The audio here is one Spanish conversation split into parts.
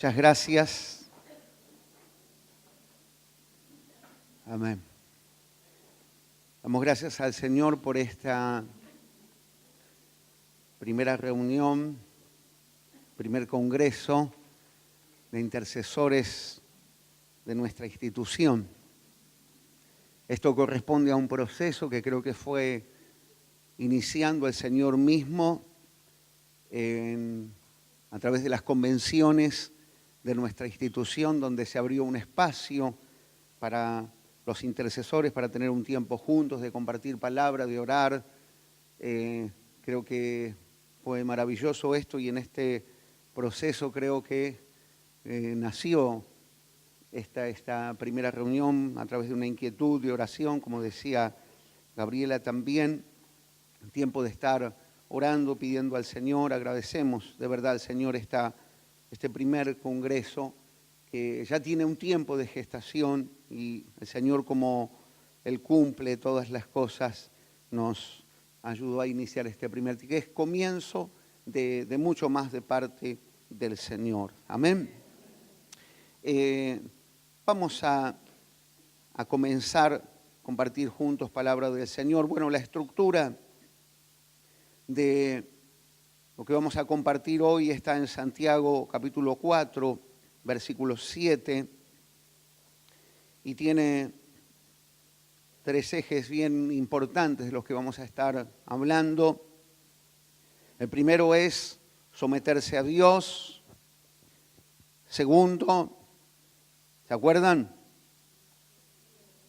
Muchas gracias. Amén. Damos gracias al Señor por esta primera reunión, primer congreso de intercesores de nuestra institución. Esto corresponde a un proceso que creo que fue iniciando el Señor mismo a través de las convenciones de nuestra institución, donde se abrió un espacio para los intercesores, para tener un tiempo juntos, de compartir palabra, de orar. Creo que fue maravilloso esto, y en este proceso creo que nació esta primera reunión a través de una inquietud de oración, como decía Gabriela también, un tiempo de estar orando, pidiendo al Señor. Agradecemos de verdad al Señor este primer congreso que ya tiene un tiempo de gestación, y el Señor, como Él cumple todas las cosas, nos ayudó a iniciar este primer, que es comienzo de mucho más de parte del Señor. Amén. Vamos a comenzar a compartir juntos palabra del Señor. Bueno, la estructura de lo que vamos a compartir hoy está en Santiago capítulo 4, versículo 7, y tiene tres ejes bien importantes de los que vamos a estar hablando. El primero es someterse a Dios. Segundo, ¿se acuerdan?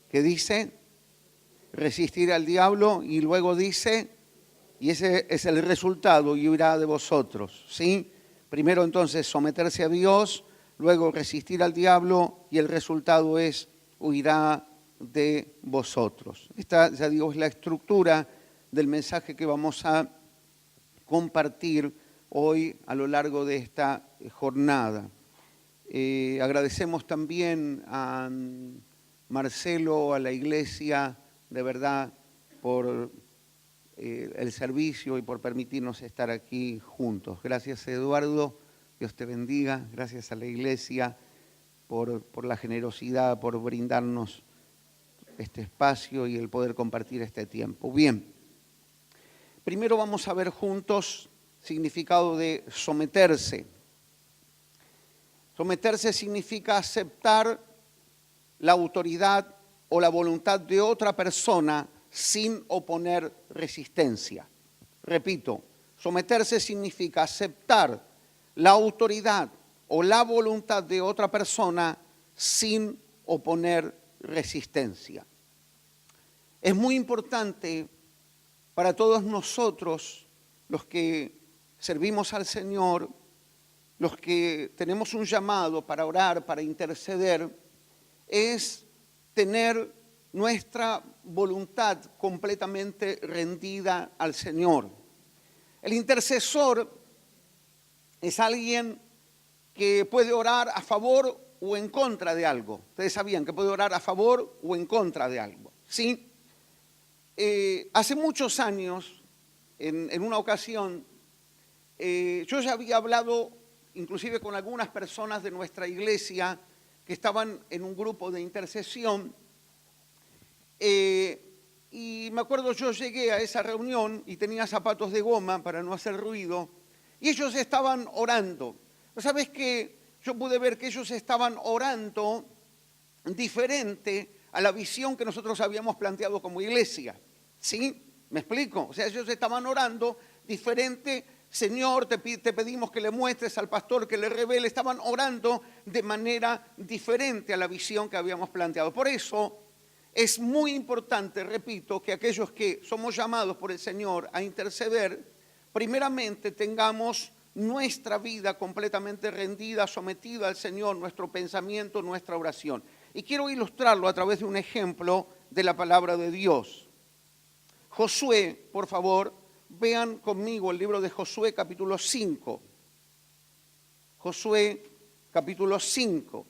¿Qué dice? Resistir al diablo, y luego dice, y ese es el resultado, y huirá de vosotros, ¿sí? Primero entonces someterse a Dios, luego resistir al diablo, y el resultado es huirá de vosotros. Esta, ya digo, es la estructura del mensaje que vamos a compartir hoy a lo largo de esta jornada. Agradecemos también a Marcelo, a la iglesia, de verdad, por el servicio y por permitirnos estar aquí juntos. Gracias, Eduardo, Dios te bendiga. Gracias a la iglesia por la generosidad, por brindarnos este espacio y el poder compartir este tiempo. Bien, primero vamos a ver juntos significado de someterse. Someterse significa aceptar la autoridad o la voluntad de otra persona sin oponer resistencia. Repito, someterse significa aceptar la autoridad o la voluntad de otra persona sin oponer resistencia. Es muy importante para todos nosotros, los que servimos al Señor, los que tenemos un llamado para orar, para interceder, es tener nuestra voluntad completamente rendida al Señor. El intercesor es alguien que puede orar a favor o en contra de algo. Ustedes sabían que puede orar a favor o en contra de algo, ¿sí? Hace muchos años, en una ocasión, yo ya había hablado inclusive con algunas personas de nuestra iglesia que estaban en un grupo de intercesión, y me acuerdo, yo llegué a esa reunión y tenía zapatos de goma para no hacer ruido, y ellos estaban orando. ¿Sabes qué? Yo pude ver que ellos estaban orando diferente a la visión que nosotros habíamos planteado como iglesia, ¿sí? ¿Me explico? O sea, ellos estaban orando diferente. Señor, te pedimos que le muestres al pastor, que le revele. Estaban orando de manera diferente a la visión que habíamos planteado. Por eso es muy importante, repito, que aquellos que somos llamados por el Señor a interceder, primeramente tengamos nuestra vida completamente rendida, sometida al Señor, nuestro pensamiento, nuestra oración. Y quiero ilustrarlo a través de un ejemplo de la palabra de Dios. Josué, por favor, vean conmigo el libro de Josué capítulo 5. Josué capítulo 5.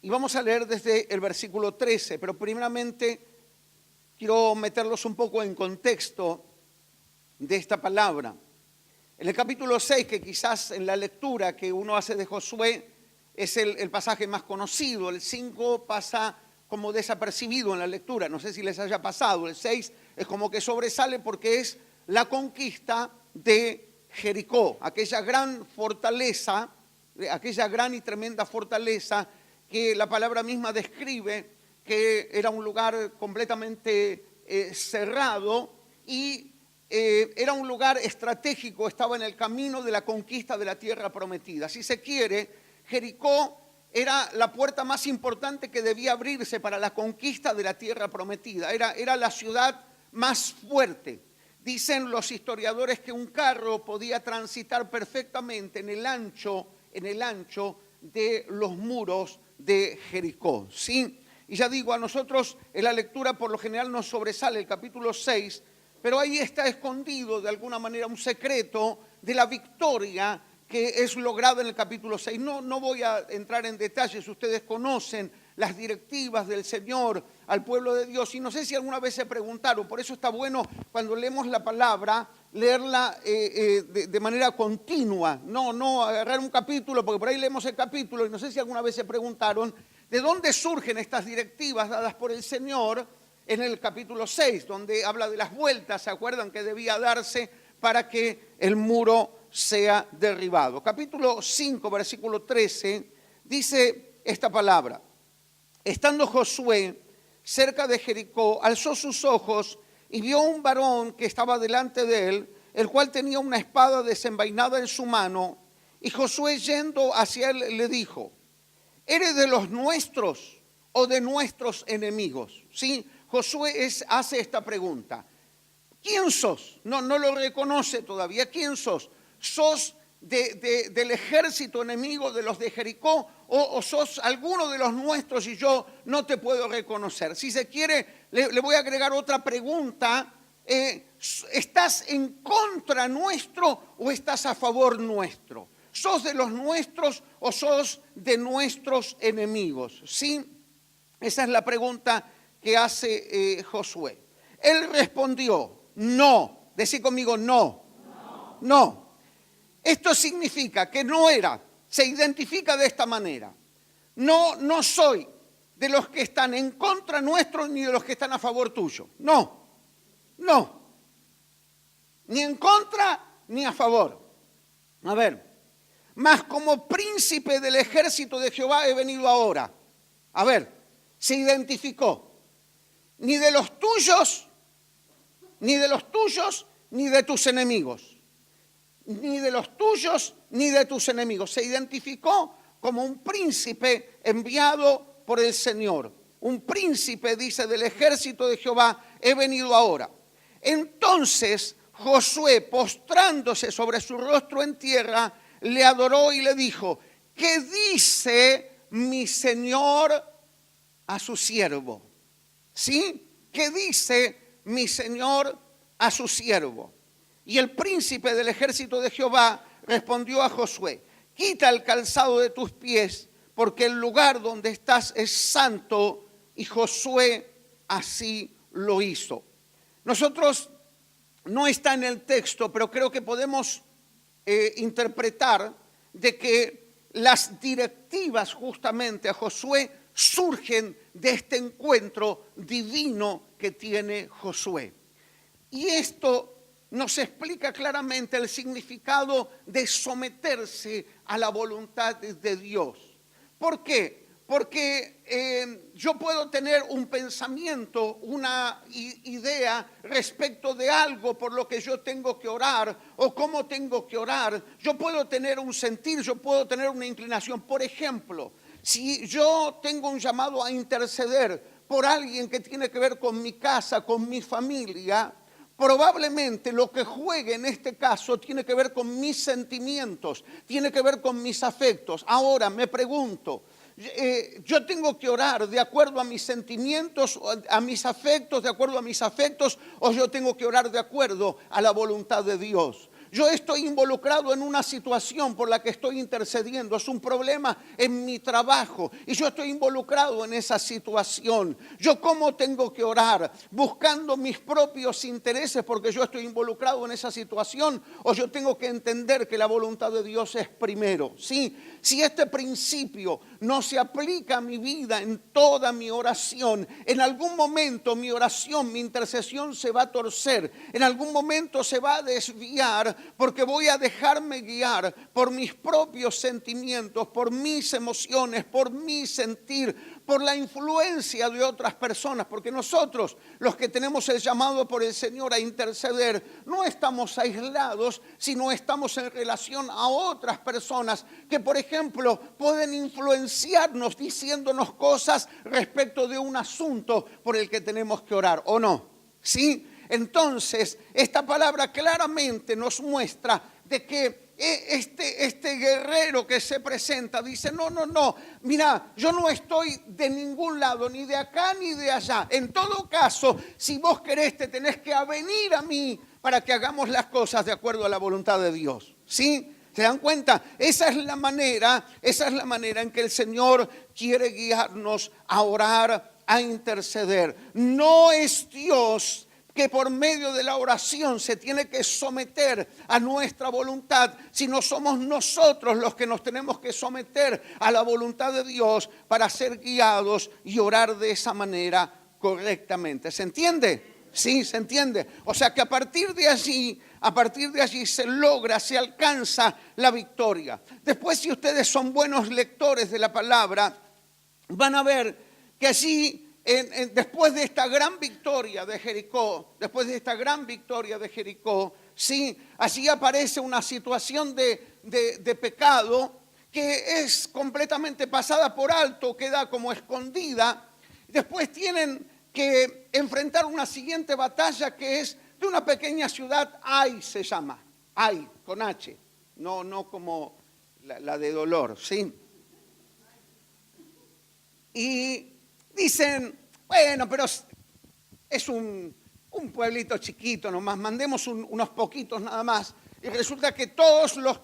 Y vamos a leer desde el versículo 13, pero primeramente quiero meterlos un poco en contexto de esta palabra. En el capítulo 6, que quizás en la lectura que uno hace de Josué es el pasaje más conocido, el 5 pasa como desapercibido en la lectura, no sé si les haya pasado, el 6 es como que sobresale porque es la conquista de Jericó, aquella gran fortaleza, aquella gran y tremenda fortaleza que la palabra misma describe que era un lugar completamente cerrado y era un lugar estratégico, estaba en el camino de la conquista de la tierra prometida. Si se quiere, Jericó era la puerta más importante que debía abrirse para la conquista de la tierra prometida. Era la ciudad más fuerte. Dicen los historiadores que un carro podía transitar perfectamente en el ancho de los muros de Jericó, ¿sí? Y ya digo, a nosotros en la lectura por lo general nos sobresale el capítulo 6, pero ahí está escondido de alguna manera un secreto de la victoria que es lograda en el capítulo 6. No voy a entrar en detalles, ustedes conocen las directivas del Señor al pueblo de Dios y no sé si alguna vez se preguntaron, por eso está bueno cuando leemos la palabra, leerla de manera continua, no agarrar un capítulo, porque por ahí leemos el capítulo y no sé si alguna vez se preguntaron de dónde surgen estas directivas dadas por el Señor en el capítulo 6, donde habla de las vueltas, ¿se acuerdan que debía darse para que el muro sea derribado? Capítulo 5, versículo 13, dice esta palabra: estando Josué cerca de Jericó, alzó sus ojos y vio un varón que estaba delante de él, el cual tenía una espada desenvainada en su mano, y Josué yendo hacia él le dijo: ¿eres de los nuestros o de nuestros enemigos? ¿Sí? Josué hace esta pregunta. ¿Quién sos? No lo reconoce todavía. ¿Quién sos? ¿Sos del ejército enemigo de los de Jericó o sos alguno de los nuestros y yo no te puedo reconocer? Si se quiere, le voy a agregar otra pregunta. ¿Estás en contra nuestro o estás a favor nuestro? ¿Sos de los nuestros o sos de nuestros enemigos? ¿Sí? Esa es la pregunta que hace Josué. Él respondió, no. Decí conmigo, no. No. Esto significa que no era, se identifica de esta manera. No soy de los que están en contra nuestro ni de los que están a favor tuyo. No. Ni en contra ni a favor. A ver, mas como príncipe del ejército de Jehová he venido ahora. A ver, se identificó. Ni de los tuyos, ni de tus enemigos. Ni de los tuyos, ni de tus enemigos. Se identificó como un príncipe enviado por el Señor. Un príncipe, dice, del ejército de Jehová, he venido ahora. Entonces Josué, postrándose sobre su rostro en tierra, le adoró y le dijo: ¿qué dice mi Señor a su siervo? ¿Sí? ¿Qué dice mi Señor a su siervo? Y el príncipe del ejército de Jehová respondió a Josué: quita el calzado de tus pies, porque el lugar donde estás es santo. Y Josué así lo hizo. Nosotros, no está en el texto, pero creo que podemos interpretar de que las directivas justamente a Josué surgen de este encuentro divino que tiene Josué. Y esto nos explica claramente el significado de someterse a la voluntad de Dios. ¿Por qué? Porque yo puedo tener un pensamiento, una idea respecto de algo por lo que yo tengo que orar o cómo tengo que orar. Yo puedo tener un sentir, yo puedo tener una inclinación. Por ejemplo, si yo tengo un llamado a interceder por alguien que tiene que ver con mi casa, con mi familia, probablemente lo que juegue en este caso tiene que ver con mis sentimientos, tiene que ver con mis afectos. Ahora me pregunto, yo tengo que orar de acuerdo a mis sentimientos, a mis afectos, de acuerdo a mis afectos, o yo tengo que orar de acuerdo a la voluntad de Dios. Yo estoy involucrado en una situación por la que estoy intercediendo. Es un problema en mi trabajo y yo estoy involucrado en esa situación. ¿Yo cómo tengo que orar? ¿Buscando mis propios intereses porque yo estoy involucrado en esa situación? ¿O yo tengo que entender que la voluntad de Dios es primero? ¿Sí? Si este principio no se aplica a mi vida en toda mi oración, en algún momento mi oración, mi intercesión se va a torcer. En algún momento se va a desviar porque voy a dejarme guiar por mis propios sentimientos, por mis emociones, por mi sentir, por la influencia de otras personas, porque nosotros, los que tenemos el llamado por el Señor a interceder, no estamos aislados, sino estamos en relación a otras personas que, por ejemplo, pueden influenciarnos diciéndonos cosas respecto de un asunto por el que tenemos que orar, ¿o no? ¿Sí? Entonces, esta palabra claramente nos muestra de que este guerrero que se presenta dice, no, mira, yo no estoy de ningún lado, ni de acá ni de allá. En todo caso, si vos querés, te tenés que avenir a mí para que hagamos las cosas de acuerdo a la voluntad de Dios. ¿Sí? ¿Se dan cuenta? Esa es la manera en que el Señor quiere guiarnos a orar, a interceder. No es Dios que por medio de la oración se tiene que someter a nuestra voluntad, sino somos nosotros los que nos tenemos que someter a la voluntad de Dios para ser guiados y orar de esa manera correctamente. ¿Se entiende? Sí, se entiende. O sea que a partir de allí se logra, se alcanza la victoria. Después, si ustedes son buenos lectores de la palabra, van a ver que allí, después de esta gran victoria de Jericó, sí, allí aparece una situación de pecado que es completamente pasada por alto, queda como escondida. Después tienen que enfrentar una siguiente batalla que es de una pequeña ciudad, Ai se llama, Ai, con H, no como la de dolor, ¿sí? Y dicen, bueno, pero es un pueblito chiquito nomás, mandemos unos poquitos nada más. Y resulta que todos los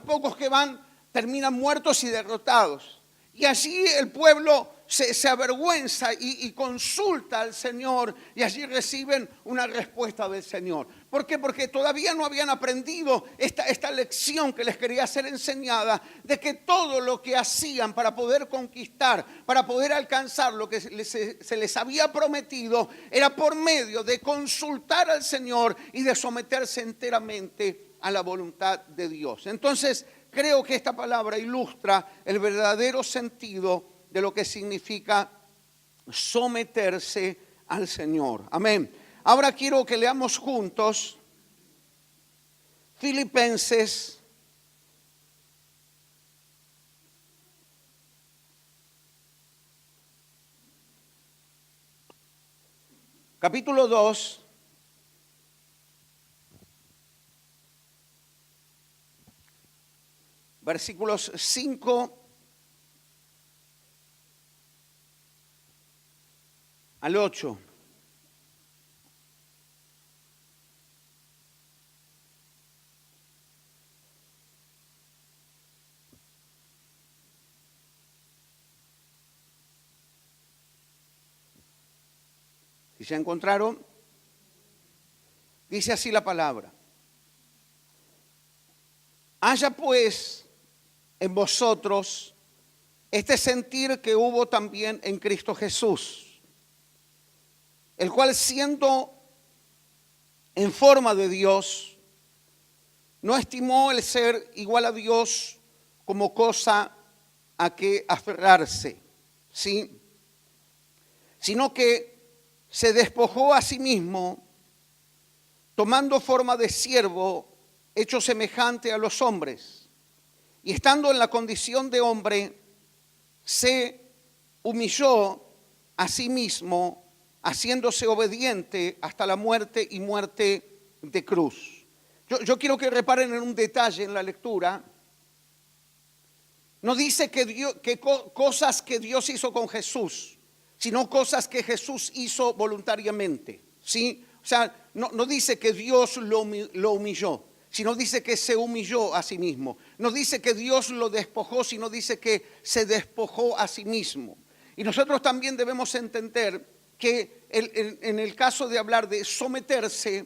pocos que van, terminan muertos y derrotados. Y allí el pueblo se avergüenza y consulta al Señor, y allí reciben una respuesta del Señor. ¿Por qué? Porque todavía no habían aprendido esta lección que les quería ser enseñada, de que todo lo que hacían para poder conquistar, para poder alcanzar lo que se les había prometido, era por medio de consultar al Señor y de someterse enteramente a la voluntad de Dios. Entonces, creo que esta palabra ilustra el verdadero sentido de lo que significa someterse al Señor. Amén. Ahora quiero que leamos juntos Filipenses capítulo 2, versículos 5 al 8. Si se encontraron, dice así la palabra. Haya pues en vosotros este sentir que hubo también en Cristo Jesús, el cual, siendo en forma de Dios, no estimó el ser igual a Dios como cosa a que aferrarse, ¿sí? Sino que se despojó a sí mismo, tomando forma de siervo, hecho semejante a los hombres, y estando en la condición de hombre, se humilló a sí mismo, haciéndose obediente hasta la muerte y muerte de cruz. Yo quiero que reparen en un detalle en la lectura. No dice que cosas que Dios hizo con Jesús, sino cosas que Jesús hizo voluntariamente, ¿sí? O sea, no dice que Dios lo humilló, sino dice que se humilló a sí mismo. No dice que Dios lo despojó, sino dice que se despojó a sí mismo. Y nosotros también debemos entender que en el caso de hablar de someterse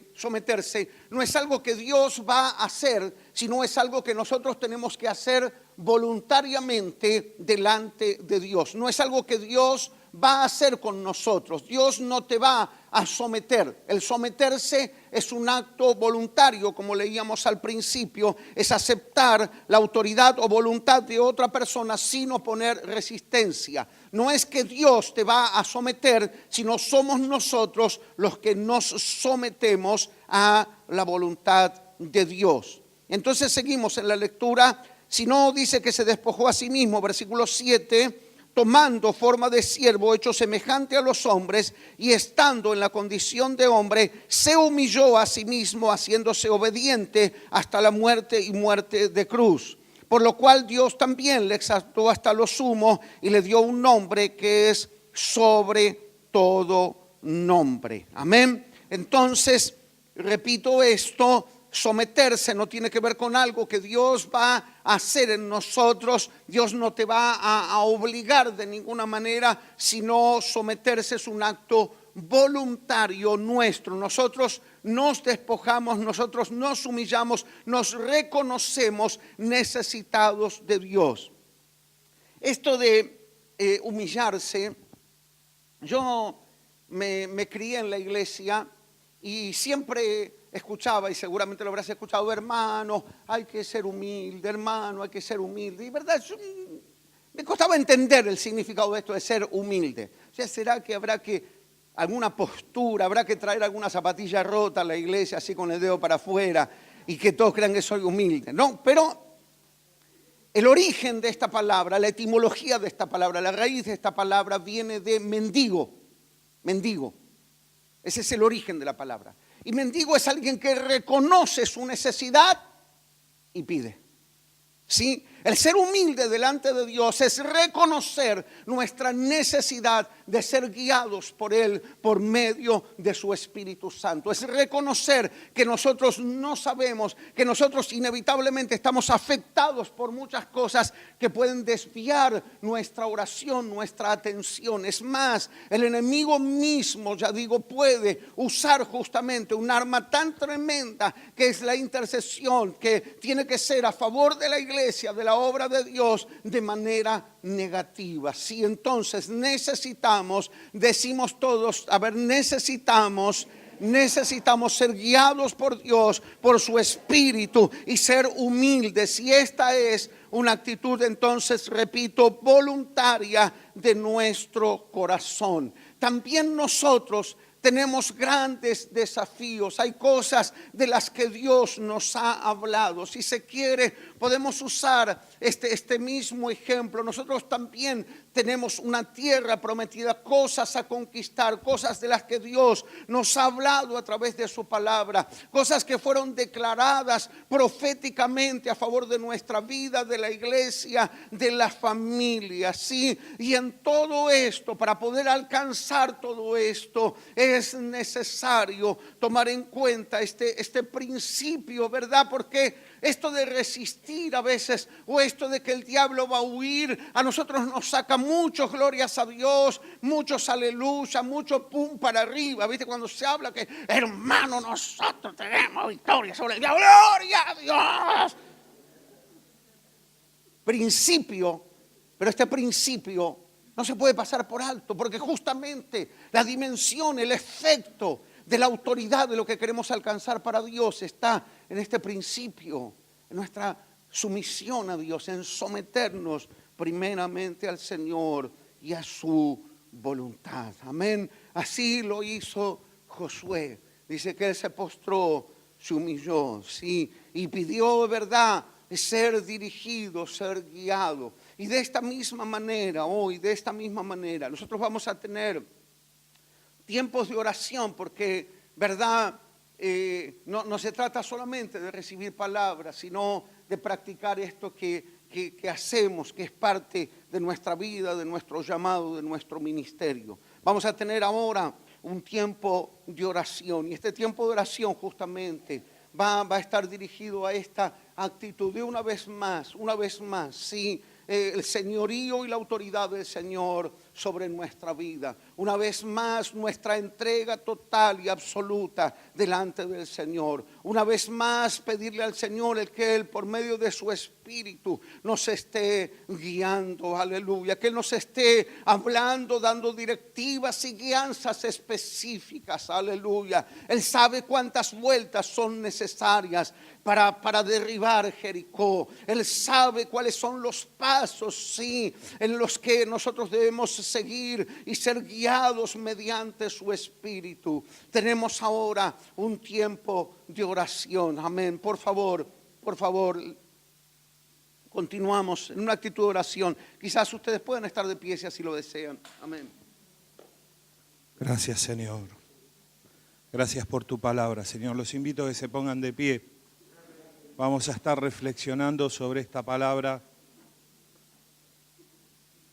no es algo que Dios va a hacer, sino es algo que nosotros tenemos que hacer voluntariamente delante de Dios. No es algo que Dios va a hacer con nosotros. Dios no te va a someter. El someterse es un acto voluntario, como leíamos al principio, es aceptar la autoridad o voluntad de otra persona sin oponer resistencia. No es que Dios te va a someter, sino somos nosotros los que nos sometemos a la voluntad de Dios. Entonces seguimos en la lectura. Si no, dice que se despojó a sí mismo, versículo 7, tomando forma de siervo, hecho semejante a los hombres, y estando en la condición de hombre, se humilló a sí mismo, haciéndose obediente hasta la muerte y muerte de cruz. Por lo cual Dios también le exaltó hasta lo sumo y le dio un nombre que es sobre todo nombre. Amén. Entonces, repito esto. Someterse no tiene que ver con algo que Dios va a hacer en nosotros. Dios no te va a obligar de ninguna manera, sino someterse es un acto voluntario nuestro. Nosotros nos despojamos, nosotros nos humillamos, nos reconocemos necesitados de Dios. Esto de humillarse, yo me crié en la iglesia y siempre escuchaba, y seguramente lo habrás escuchado, hermano, hay que ser humilde, hermano, hay que ser humilde. Y verdad, me costaba entender el significado de esto de ser humilde. O sea, ¿será que habrá que alguna postura, habrá que traer alguna zapatilla rota a la iglesia así con el dedo para afuera y que todos crean que soy humilde? No, pero el origen de esta palabra, la etimología de esta palabra, la raíz de esta palabra viene de mendigo, mendigo. Ese es el origen de la palabra. Y mendigo es alguien que reconoce su necesidad y pide. ¿Sí? El ser humilde delante de Dios es reconocer nuestra necesidad de ser guiados por Él por medio de su Espíritu Santo. Es reconocer que nosotros no sabemos, que nosotros inevitablemente estamos afectados por muchas cosas que pueden desviar nuestra oración, nuestra atención. Es más, el enemigo mismo, ya digo, puede usar justamente un arma tan tremenda que es la intercesión, que tiene que ser a favor de la iglesia, de la obra de Dios, de manera negativa. Si entonces necesitamos, decimos todos, necesitamos ser guiados por Dios, por su Espíritu y ser humildes. Y esta es una actitud, entonces, repito, voluntaria de nuestro corazón. También nosotros tenemos grandes desafíos. Hay cosas de las que Dios nos ha hablado. Si se quiere, podemos usar este mismo ejemplo. Nosotros también tenemos una tierra prometida, cosas a conquistar, cosas de las que Dios nos ha hablado a través de su palabra, cosas que fueron declaradas proféticamente a favor de nuestra vida, de la iglesia, de la familia, ¿sí? Y en todo esto, para poder alcanzar todo esto, es necesario tomar en cuenta este principio, ¿verdad? Porque esto de resistir a veces, o esto de que el diablo va a huir, a nosotros nos saca muchos glorias a Dios, muchos aleluya, mucho pum para arriba. ¿Viste? Cuando se habla que, hermano, nosotros tenemos victoria sobre el diablo, gloria a Dios. Principio, pero este principio no se puede pasar por alto, porque justamente la dimensión, el efecto de la autoridad de lo que queremos alcanzar para Dios está en este principio, en nuestra sumisión a Dios, en someternos primeramente al Señor y a su voluntad. Amén. Así lo hizo Josué. Dice que él se postró, se humilló, sí, y pidió, verdad, ser dirigido, ser guiado. Y de esta misma manera, hoy, de esta misma manera, nosotros vamos a tener tiempos de oración, porque, verdad, no se trata solamente de recibir palabras, sino de practicar esto que hacemos, que es parte de nuestra vida, de nuestro llamado, de nuestro ministerio. Vamos a tener ahora un tiempo de oración, y este tiempo de oración justamente va a estar dirigido a esta actitud de una vez más, sí, el señorío y la autoridad del Señor sobre nuestra vida. Una vez más, nuestra entrega total y absoluta delante del Señor. Una vez más, pedirle al Señor el que Él, por medio de su Espíritu, nos esté guiando, aleluya, que Él nos esté hablando, dando directivas y guianzas específicas, aleluya. Él sabe cuántas vueltas son necesarias para derribar Jericó. Él sabe cuáles son los pasos, sí, en los que nosotros debemos seguir y ser guiados mediante su Espíritu. Tenemos ahora un tiempo de oración. Amén. Por favor, continuamos en una actitud de oración. Quizás ustedes puedan estar de pie si así lo desean. Amén. Gracias, Señor. Gracias por tu palabra, Señor. Los invito a que se pongan de pie. Vamos a estar reflexionando sobre esta palabra.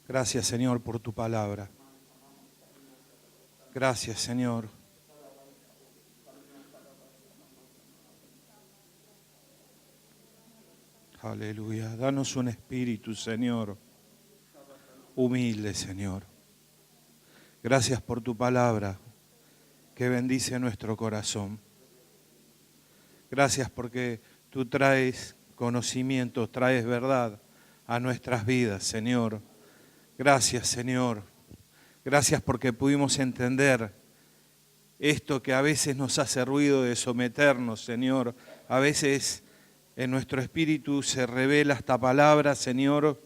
Gracias, Señor, por tu palabra. Gracias, Señor. Aleluya. Danos un espíritu, Señor, humilde, Señor. Gracias por tu palabra que bendice nuestro corazón. Gracias porque tú traes conocimiento, traes verdad a nuestras vidas, Señor. Gracias, Señor. Gracias porque pudimos entender esto que a veces nos hace ruido de someternos, Señor. A veces en nuestro espíritu se revela esta palabra, Señor.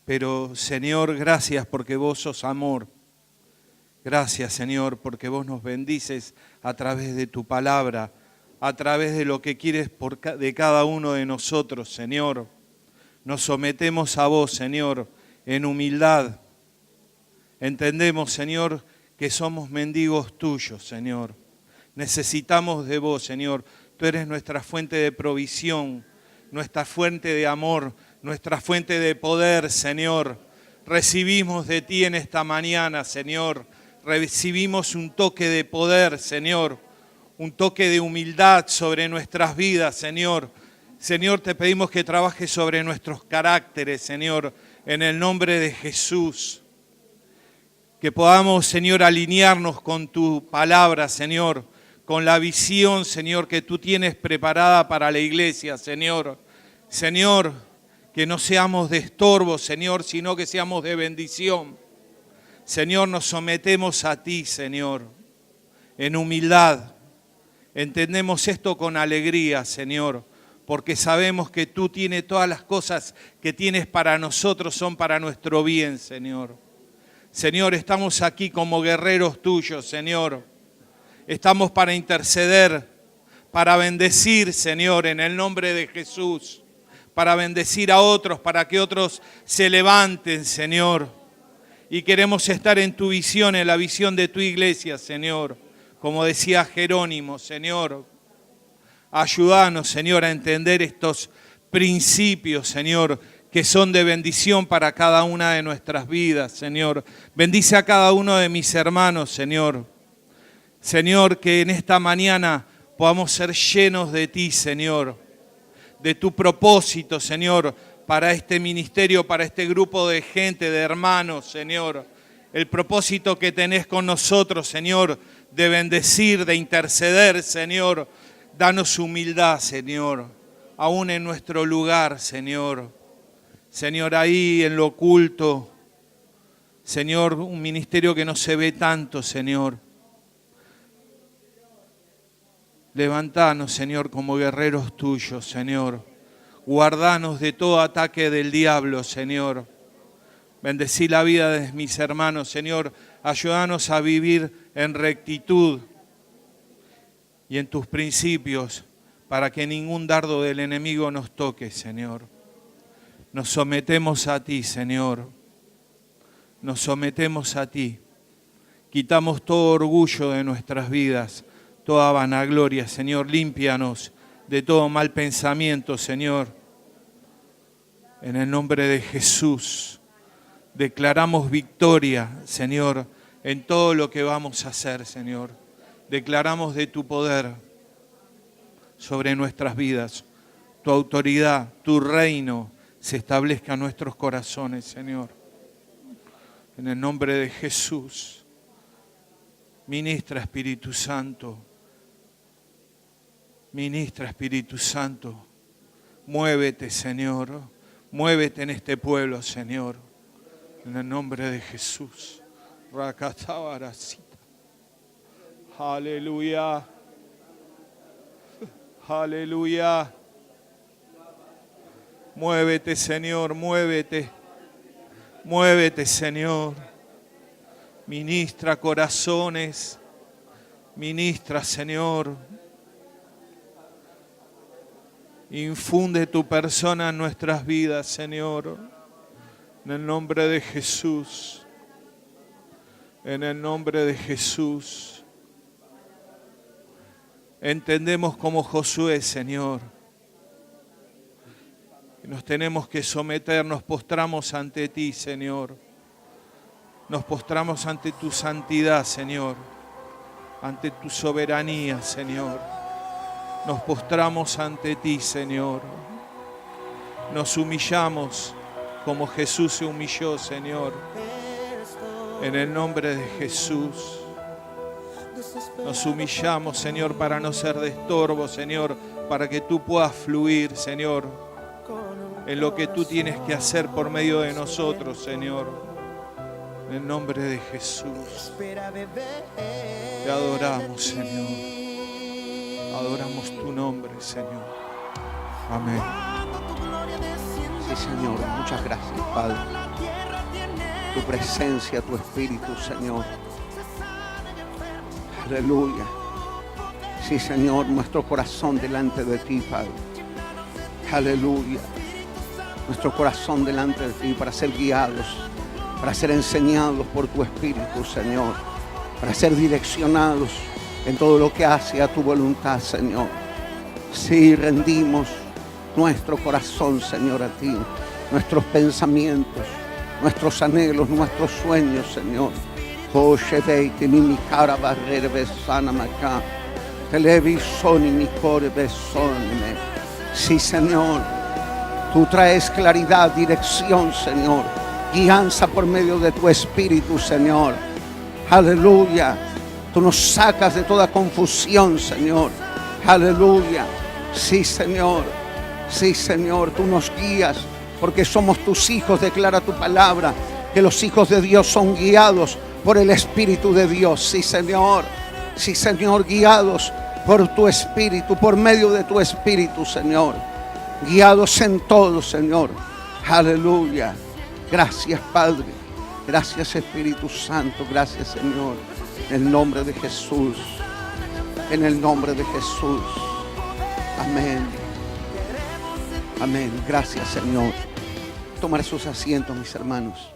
Pero, Señor, gracias porque vos sos amor. Gracias, Señor, porque vos nos bendices a través de tu palabra, a través de lo que quieres de cada uno de nosotros, Señor. Nos sometemos a vos, Señor, en humildad. Entendemos, Señor, que somos mendigos tuyos, Señor. Necesitamos de vos, Señor. Tú eres nuestra fuente de provisión, nuestra fuente de amor, nuestra fuente de poder, Señor. Recibimos de ti en esta mañana, Señor. Recibimos un toque de poder, Señor. Un toque de humildad sobre nuestras vidas, Señor. Señor, te pedimos que trabajes sobre nuestros caracteres, Señor, en el nombre de Jesús. Que podamos, Señor, alinearnos con tu palabra, Señor, con la visión, Señor, que tú tienes preparada para la iglesia, Señor. Señor, que no seamos de estorbo, Señor, sino que seamos de bendición. Señor, nos sometemos a ti, Señor, en humildad. Entendemos esto con alegría, Señor, porque sabemos que tú tienes todas las cosas que tienes para nosotros, son para nuestro bien, Señor. Señor, estamos aquí como guerreros tuyos, Señor. Estamos para interceder, para bendecir, Señor, en el nombre de Jesús. Para bendecir a otros, para que otros se levanten, Señor. Y queremos estar en tu visión, en la visión de tu iglesia, Señor. Como decía Jerónimo, Señor, ayúdanos, Señor, a entender estos principios, Señor, que son de bendición para cada una de nuestras vidas, Señor. Bendice a cada uno de mis hermanos, Señor. Señor, que en esta mañana podamos ser llenos de ti, Señor, de tu propósito, Señor, para este ministerio, para este grupo de gente, de hermanos, Señor. El propósito que tenés con nosotros, Señor, de bendecir, de interceder, Señor. Danos humildad, Señor, aún en nuestro lugar, Señor. Señor, ahí en lo oculto, Señor, un ministerio que no se ve tanto, Señor. Levantanos, Señor, como guerreros tuyos, Señor. Guardanos de todo ataque del diablo, Señor. Bendecí la vida de mis hermanos, Señor. Ayúdanos a vivir en rectitud y en tus principios para que ningún dardo del enemigo nos toque, Señor. Nos sometemos a ti, Señor. Nos sometemos a ti. Quitamos todo orgullo de nuestras vidas, toda vanagloria, Señor. Límpianos de todo mal pensamiento, Señor. En el nombre de Jesús. Declaramos victoria, Señor, en todo lo que vamos a hacer, Señor. Declaramos de tu poder sobre nuestras vidas. Tu autoridad, tu reino se establezca en nuestros corazones, Señor. En el nombre de Jesús. Ministra, Espíritu Santo. Ministra, Espíritu Santo. Muévete, Señor. Muévete en este pueblo, Señor. En el nombre de Jesús. Rakatabarasita. Aleluya. Aleluya. Muévete, Señor, muévete. Muévete, Señor. Ministra corazones. Ministra, Señor. Infunde tu persona en nuestras vidas, Señor. En el nombre de Jesús. En el nombre de Jesús. Entendemos como Josué, Señor. Nos tenemos que someter, nos postramos ante ti, Señor. Nos postramos ante tu santidad, Señor. Ante tu soberanía, Señor. Nos postramos ante ti, Señor. Nos humillamos como Jesús se humilló, Señor. En el nombre de Jesús. Nos humillamos, Señor, para no ser de estorbo, Señor. Para que tú puedas fluir, Señor, en lo que tú tienes que hacer por medio de nosotros, Señor. En el nombre de Jesús. Te adoramos, Señor. Adoramos tu nombre, Señor. Amén. Sí, Señor. Muchas gracias, Padre. Tu presencia, tu Espíritu, Señor. Aleluya. Sí, Señor. Nuestro corazón delante de ti, Padre. Aleluya. Nuestro corazón delante de ti para ser guiados, para ser enseñados por tu Espíritu, Señor, para ser direccionados en todo lo que hace a tu voluntad, Señor. Sí, rendimos nuestro corazón, Señor, a ti, nuestros pensamientos, nuestros anhelos, nuestros sueños, Señor. Sí, Señor. Tú traes claridad, dirección, Señor. Guianza por medio de tu Espíritu, Señor. Aleluya. Tú nos sacas de toda confusión, Señor. Aleluya. Sí, Señor. Sí, Señor. Tú nos guías porque somos tus hijos. Declara tu palabra que los hijos de Dios son guiados por el Espíritu de Dios. Sí, Señor. Sí, Señor. Guiados por tu Espíritu, por medio de tu Espíritu, Señor. Guiados en todo, Señor. Aleluya. Gracias, Padre. Gracias, Espíritu Santo. Gracias, Señor. En el nombre de Jesús. En el nombre de Jesús. Amén. Amén. Gracias, Señor. Tomar sus asientos, mis hermanos.